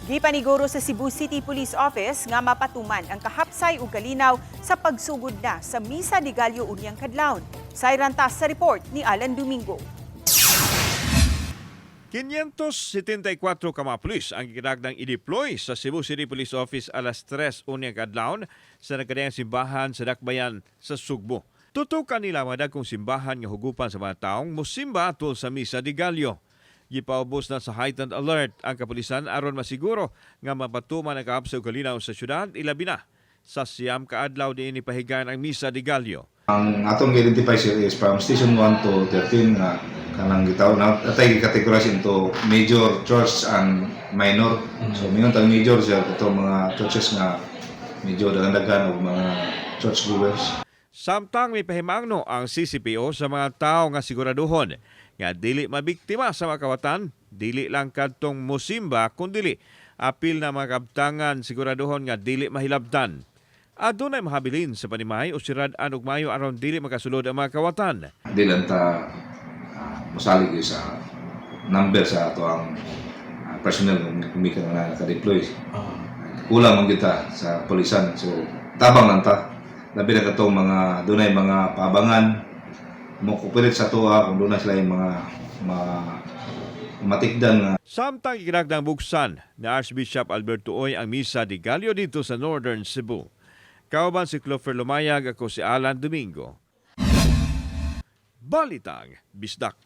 Gipaniguro sa Cebu City Police Office nga mapatuman ang kahapsay ug kalinaw sa pagsugod na sa Misa de Gallo unyang kadlawon. Sayrantas sa report ni Alan Domingo. 574 ka mga pulis ang ikinagdang i-deploy sa Cebu City Police Office alas 3 unyang kadlawon sa nagkadayang simbahan sa Dakbayan sa Sugbo. Tutukan nila madagkong simbahan nga hugupan sa mga taong musimba atol sa Misa de Gallo. Gipaubos na sa heightened alert ang kapulisan aron masiguro nga mapatuman ang kahapsay ug kalinaw sa syudad, ilabi na sa siyam ka adlaw diin ipahigayon ang Misa de Gallo. Ang atong identify sir is from station 1 to 13 nga kanang gitaw na atay categorize into major church and minor. So mingon tang major sir ito mga churches nga medyo daghan-daghan og mga church goers. Samtang may pahimangno ang CCPO sa mga tao nga siguraduhon nga dili mabiktima sa mga kawatan, dili lang kadtong musimba kundi apil na mga kabtangan siguraduhon nga dili mahilabtan. Adunay mahabilin sa panimay o sirad-an ug mayo aron dili makasulod ang mga kawatan. Di lang ta mosalig sa number sa ato ang personnel nga kumika nga naka-deploy. Kulang man kita sa pulisan. So tabang lang ta. Labi na katong mga dunay mga paabangan mo kupilit sa tuwa kung dunay sila yung mga matikdan nga. Samtang ikinagdang buksan ni Archbishop Alberto Oy ang Misa de Gallo dito sa Northern Cebu. Kauban si Clover Lumayag, ako si Alan Domingo. Balitang Bisdak.